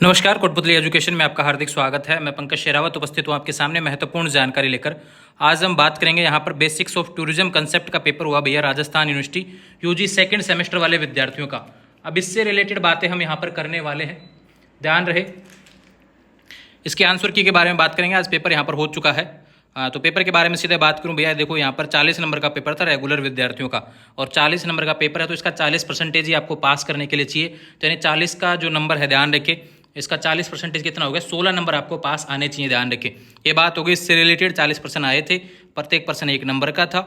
नमस्कार, कोटपुतली एजुकेशन में आपका हार्दिक स्वागत है। मैं पंकज शेरावत उपस्थित हूँ आपके सामने महत्वपूर्ण जानकारी लेकर। आज हम बात करेंगे यहाँ पर बेसिक्स ऑफ टूरिज्म कंसेप्ट का पेपर हुआ भैया Rajasthan university UG second semester वाले विद्यार्थियों का। अब इससे रिलेटेड बातें हम यहाँ पर करने वाले हैं, ध्यान रहे। इसके आंसर की के बारे में बात करेंगे। आज पेपर यहाँ पर हो चुका है। तो पेपर के बारे में सीधे बात करूं भैया, देखो यहाँ पर 40 नंबर का पेपर था रेगुलर विद्यार्थियों का, और 40 नंबर का पेपर है तो इसका 40% ही आपको पास करने के लिए चाहिए। तो यानी 40 का जो नंबर है, ध्यान रखिए, इसका 40% कितना हो गया, 16 नंबर आपको पास आने चाहिए, ध्यान रखिए। ये बात होगी, इससे रिलेटेड 40% आए थे, प्रत्येक पर्सन 1 नंबर का था।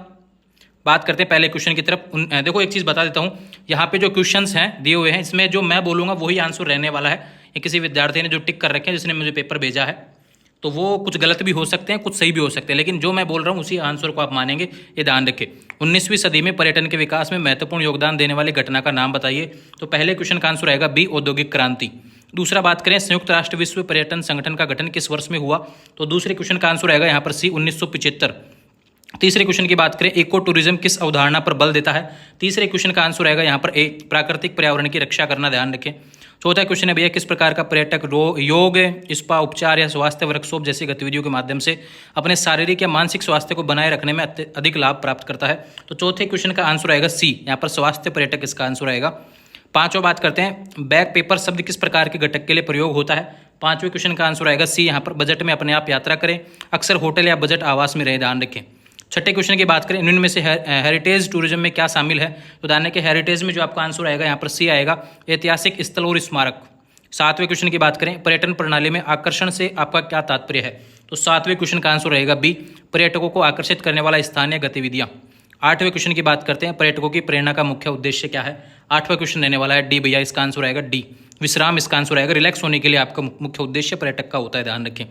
बात करते हैं पहले क्वेश्चन की तरफ। देखो एक चीज़ बता देता हूँ, यहाँ पे जो क्वेश्चंस हैं दिए हुए हैं, इसमें जो मैं बोलूँगा वही आंसर रहने वाला है। ये किसी विद्यार्थी ने जो टिक कर रखे हैं जिसने मुझे पेपर भेजा है, तो वो कुछ गलत भी हो सकते हैं, कुछ सही भी हो सकते हैं, लेकिन जो मैं बोल रहा हूँ उसी आंसर को आप मानेंगे, ये ध्यान रखें। 19वीं सदी में पर्यटन के विकास में महत्वपूर्ण योगदान देने वाली घटना का नाम बताइए। तो पहले क्वेश्चन का आंसर आएगा बी, औद्योगिक क्रांति। दूसरा बात करें, संयुक्त राष्ट्र विश्व पर्यटन संगठन का गठन किस वर्ष में हुआ। तो दूसरे क्वेश्चन का आंसर आएगा यहाँ पर सी, 1975। तीसरे क्वेश्चन की बात करें, इको टूरिज्म किस अवधारणा पर बल देता है। तीसरे क्वेश्चन का आंसर आएगा यहाँ पर ए, प्राकृतिक पर्यावरण की रक्षा करना, ध्यान रखें। चौथा क्वेश्चन है भैया, किस प्रकार का पर्यटक योग, स्पा, उपचार या स्वास्थ्य वर्कशॉप जैसी गतिविधियों के माध्यम से अपने शारीरिक या मानसिक स्वास्थ्य को बनाए रखने में अधिक लाभ प्राप्त करता है। तो चौथे क्वेश्चन का आंसर आएगा सी, यहाँ पर स्वास्थ्य पर्यटक इसका आंसर आएगा। पांचवा बात करते हैं, बैक पेपर शब्द किस प्रकार के घटक के लिए प्रयोग होता है। पांचवें क्वेश्चन का आंसर आएगा सी, यहाँ पर बजट में अपने आप यात्रा करें, अक्सर होटल या बजट आवास में रहे, ध्यान रखें। छठे क्वेश्चन की बात करें, इनमें से हेरिटेज टूरिज्म में क्या शामिल है। तो ध्यान रखें, हेरिटेज में जो आपका आंसर आएगा यहाँ पर सी आएगा, ऐतिहासिक स्थल और स्मारक। सातवें क्वेश्चन की बात करें, पर्यटन प्रणाली में आकर्षण से आपका क्या तात्पर्य है। तो सातवें क्वेश्चन का आंसर रहेगा बी, पर्यटकों को आकर्षित करने वाला स्थानीय गतिविधियां। आठवें क्वेश्चन की बात करते हैं, पर्यटकों की प्रेरणा का मुख्य उद्देश्य क्या है। आठवां क्वेश्चन रहने वाला है डी भैया, इसका आंसर आएगा डी, विश्राम इसका आंसर आएगा। रिलैक्स होने के लिए आपका मुख्य उद्देश्य पर्यटक का होता है, ध्यान रखें।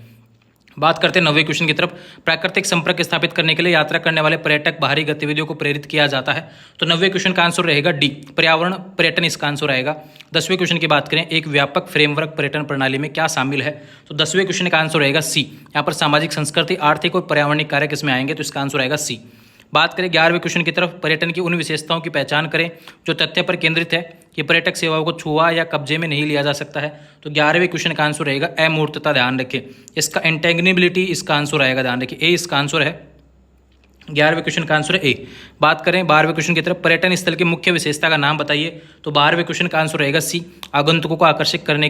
बात करते हैं 9वें क्वेश्चन की तरफ, प्राकृतिक संपर्क स्थापित करने के लिए यात्रा करने वाले पर्यटक बाहरी गतिविधियों को प्रेरित किया जाता है। तो 9वें क्वेश्चन का आंसर रहेगा डी, पर्यावरण पर्यटन इसका आंसर आएगा। 10वें क्वेश्चन की बात करें, एक व्यापक फ्रेमवर्क पर्यटन प्रणाली में क्या शामिल है। तो 10वें क्वेश्चन का आंसर रहेगा सी, यहाँ पर सामाजिक, संस्कृति, आर्थिक और पर्यावरणिक कारक इसमें आएंगे, तो इसका आंसर आएगा सी। बात करें 11वें क्वेश्चन की तरफ, पर्यटन की उन विशेषताओं की पहचान करें जो तथ्य पर केंद्रित है कि पर्यटक सेवाओं को छुआ या कब्जे में नहीं लिया जा सकता है। तो 11वें क्वेश्चन का आंसर रहेगा अमूर्तता, ध्यान रखें। इसका इंटेंगिबिलिटी इसका आंसर आएगा, ध्यान रखें, ए इसका आंसर है। 11वें क्वेश्चन का आंसर है ए। बात करें 12वें क्वेश्चन की तरफ, पर्यटन स्थल की मुख्य विशेषता का नाम बताइए। तो 12वें क्वेश्चन का आंसर रहेगा सी, आगंतुकों को आकर्षित करने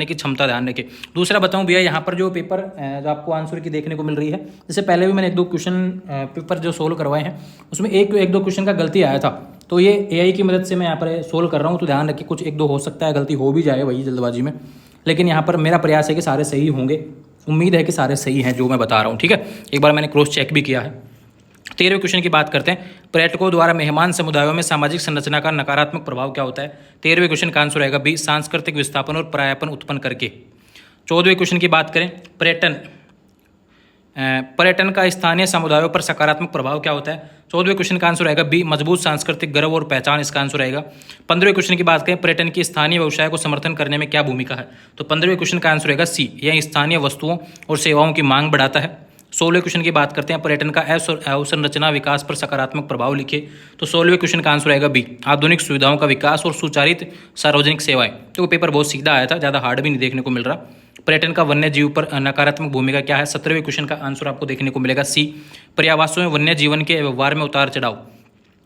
की क्षमता, ध्यान रखें। दूसरा बताऊं भैया, यहाँ पर जो पेपर जो आपको आंसर की देखने को मिल रही है, जैसे पहले भी मैंने 1-2 क्वेश्चन पेपर जो सोल्व करवाए हैं उसमें एक दो क्वेश्चन का गलती आया था, तो ये AI की मदद से मैं यहाँ पर सोल्व कर रहा हूँ। तो ध्यान रखिए, कुछ 1-2 हो सकता है गलती हो भी जाए वही जल्दबाजी में, लेकिन यहाँ पर मेरा प्रयास है कि सारे सही होंगे। उम्मीद है कि सारे सही हैं जो मैं बता रहा हूँ, ठीक है। एक बार मैंने क्रॉस चेक भी किया है। 13वें क्वेश्चन की बात करते हैं, पर्यटकों द्वारा मेहमान समुदायों में सामाजिक संरचना का नकारात्मक प्रभाव क्या होता है। 13वें क्वेश्चन का आंसर आएगा बी, सांस्कृतिक विस्थापन और परायापन उत्पन्न करके। 14वें क्वेश्चन की बात करें, पर्यटन का स्थानीय समुदायों पर सकारात्मक प्रभाव क्या होता है। 14वें क्वेश्चन का आंसर आएगा बी, मजबूत सांस्कृतिक गर्व और पहचान इसका आंसर आएगा। 15वें क्वेश्चन की बात करें, पर्यटन की स्थानीय व्यवसाय को समर्थन करने में क्या भूमिका है। तो 15वें क्वेश्चन का आंसर आएगा सी, यह स्थानीय वस्तुओं और सेवाओं की मांग बढ़ाता है। 16वें क्वेश्चन की बात करते हैं, पर्यटन का अवसंरचना विकास पर सकारात्मक प्रभाव लिखे। तो 16वें क्वेश्चन का आंसर आएगा बी, आधुनिक सुविधाओं का विकास और सुचारित सार्वजनिक सेवाएं। तो पेपर बहुत सीधा आया था, ज़्यादा हार्ड भी नहीं देखने को मिल रहा। पर्यटन का वन्य जीव पर नकारात्मक भूमिका क्या है। 17वें क्वेश्चन का आंसर आपको देखने को मिलेगा सी, पर्यावासों में वन्य जीवन के व्यवहार में उतार चढ़ाव।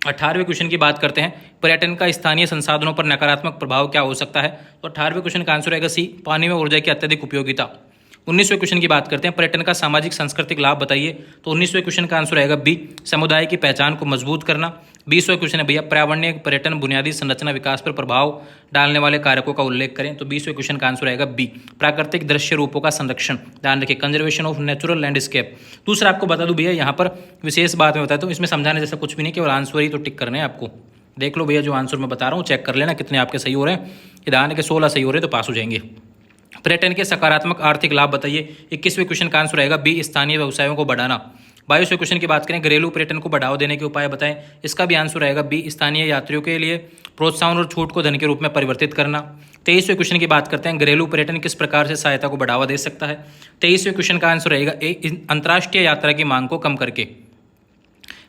18वें क्वेश्चन की बात करते हैं, पर्यटन का स्थानीय संसाधनों पर नकारात्मक प्रभाव क्या हो सकता है। तो 18वें क्वेश्चन का आंसर आएगा सी, पानी में ऊर्जा की अत्यधिक उपयोगिता। 19वें क्वेश्चन की बात करते हैं, पर्यटन का सामाजिक सांस्कृतिक लाभ बताइए। तो 19वें क्वेश्चन का आंसर आएगा बी, समुदाय की पहचान को मजबूत करना। 20वें क्वेश्चन है भैया, पर्यावरणीय पर्यटन बुनियादी संरचना विकास पर प्रभाव डालने वाले कारकों का उल्लेख करें। तो 20वें क्वेश्चन का आंसर आएगा बी, प्राकृतिक दृश्य रूपों का संरक्षण, ध्यान रखिए, कंजर्वेशन ऑफ नेचुरल लैंडस्केप। दूसरा आपको बता दूं भैया, यहाँ पर विशेष बात मैं बताता हूँ, इसमें समझाने जैसा कुछ भी नहीं, केवल आंसर ही तो टिक करने हैं आपको। देख लो भैया, जो आंसर मैं बता रहा हूँ चेक कर लेना कितने आपके सही हो रहे हैं। ध्यान के 16 सही हो रहे हैं तो पास हो जाएंगे। पर्यटन के सकारात्मक आर्थिक लाभ बताइए। 21वें क्वेश्चन का आंसर रहेगा बी, स्थानीय व्यवसायों को बढ़ाना। 22वें क्वेश्चन की बात करें, घरेलू पर्यटन को बढ़ावा देने के उपाय बताएं। इसका भी आंसर रहेगा बी, स्थानीय यात्रियों के लिए प्रोत्साहन और छूट को धन के रूप में परिवर्तित करना। 23वें क्वेश्चन की बात करते हैं, घरेलू पर्यटन किस प्रकार से सहायता को बढ़ावा दे सकता है। 23वें क्वेश्चन का आंसर रहेगा ए, अंतर्राष्ट्रीय यात्रा की मांग को कम करके।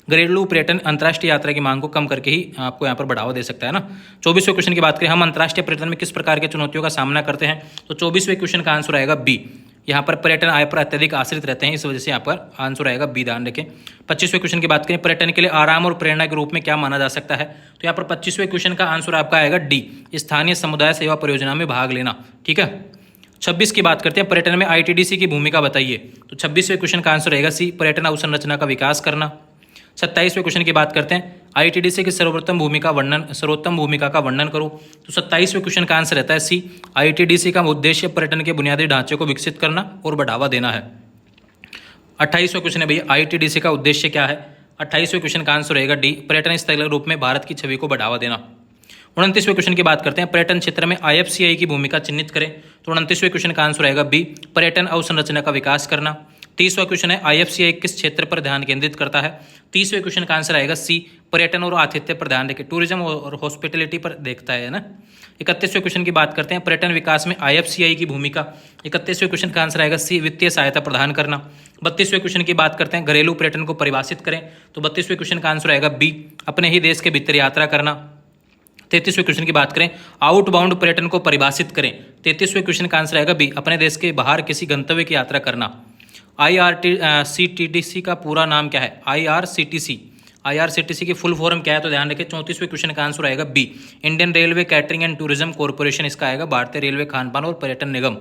घरेलू पर्यटन अंतर्राष्ट्रीय यात्रा की मांग को कम करके ही आपको यहाँ पर बढ़ावा दे सकता है ना। 24वें क्वेश्चन की बात करें, हम अंतर्राष्ट्रीय पर्यटन में किस प्रकार की चुनौतियों का सामना करते हैं, तो 24वें क्वेश्चन का आंसर आएगा बी। यहाँ पर पर्यटन आय पर अत्यधिक आश्रित रहते हैं, इस वजह से यहाँ पर आंसर आएगा बी, ध्यान रखें। 25वें क्वेश्चन की बात करें, पर्यटन के लिए आराम और प्रेरणा के रूप में क्या माना जा सकता है, तो यहाँ पर 25वें क्वेश्चन का आंसर आपका आएगा डी, स्थानीय समुदाय सेवा परियोजना में भाग लेना, ठीक है। 26 की बात करते हैं, पर्यटन में आईटीडीसी की भूमिका बताइए, तो 26वें क्वेश्चन का आंसर रहेगा सी, पर्यटन अवसंरचना का विकास करना। 27वें क्वेश्चन की बात करते हैं, आईटीडीसी की सर्वोत्तम भूमिका का वर्णन करो, तो 27वें क्वेश्चन का आंसर रहता है सी, आईटीडीसी का उद्देश्य पर्यटन के बुनियादी ढांचे को विकसित करना और बढ़ावा देना है। 28वां क्वेश्चन है भैया, आईटीडीसी का उद्देश्य क्या है, 28वें क्वेश्चन का आंसर रहेगा डी, पर्यटन स्थल के रूप में भारत की छवि को बढ़ावा देना। 29वें क्वेश्चन की बात करते हैं, पर्यटन क्षेत्र में आईएफसीआई की भूमिका चिन्हित करें, तो 29वें क्वेश्चन का आंसर आएगा बी, पर्यटन अवसंरचना का विकास करना। 30वां क्वेश्चन है, आईएफसीआई किस क्षेत्र पर ध्यान केंद्रित करता है, 30वें क्वेश्चन का आंसर आएगा सी, पर्यटन और आतिथ्य पर ध्यान रखें, टूरिज्म और हॉस्पिटलिटी पर देखता है ना। 31वें क्वेश्चन की बात करते हैं, पर्यटन विकास में आईएफसीआई की भूमिका, 31वें क्वेश्चन का आंसर आएगा सी, वित्तीय सहायता प्रदान करना। 32वें क्वेश्चन की बात करते हैं, घरेलू पर्यटन को परिभाषित करें, तो 32वें क्वेश्चन का आंसर आएगा बी, अपने ही देश के भीतर यात्रा करना। 33वें क्वेश्चन की बात करें, आउटबाउंड पर्यटन को परिभाषित करें, 33वें क्वेश्चन का आंसर आएगा बी, अपने देश के बाहर किसी गंतव्य की यात्रा करना। IRCTC का पूरा नाम क्या है, IRCTC की फुल फॉर्म क्या है, तो ध्यान रखें 34वें क्वेश्चन का आंसर आएगा B, Indian railway catering and tourism corporation, इसका आएगा भारतीय रेलवे खानपान और पर्यटन निगम।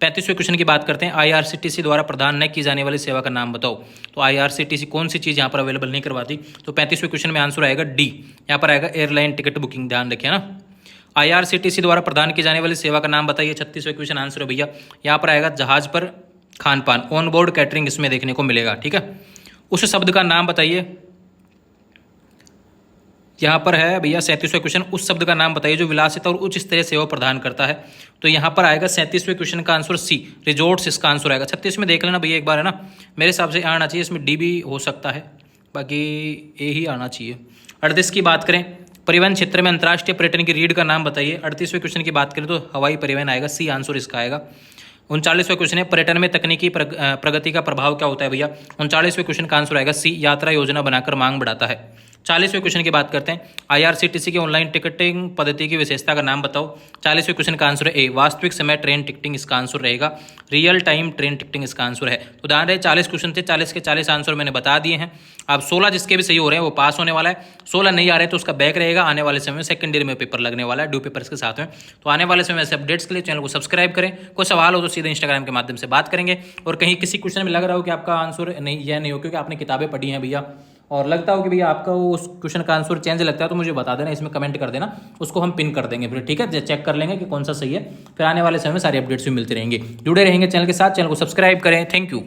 35वें क्वेश्चन की बात करते हैं, IRCTC द्वारा प्रदान न की जाने वाली सेवा का नाम बताओ, तो IRCTC कौन सी चीज़ यहाँ पर अवेलेबल नहीं करवाती, तो 35वें क्वेश्चन में आंसर आएगा डी, यहाँ पर आएगा एयरलाइन टिकट बुकिंग, ध्यान रखिए ना। IRCTC द्वारा प्रदान की जाने वाली सेवा का नाम बताइए, 36वें क्वेश्चन आंसर है भैया, यहाँ पर आएगा जहाज पर खानपान, ऑन बोर्ड कैटरिंग इसमें देखने को मिलेगा, ठीक है। उस शब्द का नाम बताइए, यहाँ पर है भैया 37वें क्वेश्चन, उस शब्द का नाम बताइए जो विलासिता और उच्च स्तरीय सेवा प्रदान करता है, तो यहाँ पर आएगा 37वें क्वेश्चन का आंसर सी, रिजॉर्ट्स इसका आंसर आएगा। 36 में देख लेना भैया एक बार, है ना, मेरे हिसाब से आना चाहिए, इसमें डी भी हो सकता है, बाकी ए ही आना चाहिए। 38 की बात करें, परिवहन क्षेत्र में अंतर्राष्ट्रीय पर्यटन की रीढ़ का नाम बताइए, 38वें क्वेश्चन की बात करें तो हवाई परिवहन आएगा, सी आंसर इसका आएगा। 39वां क्वेश्चन है, पर्यटन में तकनीकी प्रगति का प्रभाव क्या होता है भैया, 39वें क्वेश्चन का आंसर आएगा सी, यात्रा योजना बनाकर मांग बढ़ाता है। 40वें क्वेश्चन की बात करते हैं, IRCTC की ऑनलाइन टिकटिंग पद्धति की विशेषता का नाम बताओ, 40वें क्वेश्चन का आंसर है ए, वास्तविक समय ट्रेन टिकटिंग इसका आंसर रहेगा, रियल टाइम ट्रेन टिकटिंग इसका आंसर है। तो ध्यान रहे 40 क्वेश्चन थे, 40 के 40 आंसर मैंने बता दिए हैं। अब 16 जिसके भी सही हो रहे हैं वो पास होने वाला है, 16 नहीं आ रहे तो उसका बैक रहेगा, आने वाले समय में सेकेंडरी में पेपर लगने वाला है, ड्यू पेपर्स के साथ में। तो आने वाले समय ऐसे अपडेट्स के लिए चैनल को सब्सक्राइब करें, कोई सवाल हो तो सीधे इंस्टाग्राम के माध्यम से बात करेंगे, और कहीं किसी क्वेश्चन में लग रहा हो कि आपका आंसर नहीं, यह नहीं हो क्योंकि आपने किताबें पढ़ी हैं भैया, और लगता हो कि भैया आपका उस क्वेश्चन का आंसर चेंज लगता है, तो मुझे बता देना, इसमें कमेंट कर देना, उसको हम पिन कर देंगे फिर, ठीक है, चेक कर लेंगे कि कौन सा सही है, फिर आने वाले समय में सारी अपडेट्स भी मिलती रहेंगे। जुड़े रहेंगे चैनल के साथ, चैनल को सब्सक्राइब करें, थैंक यू।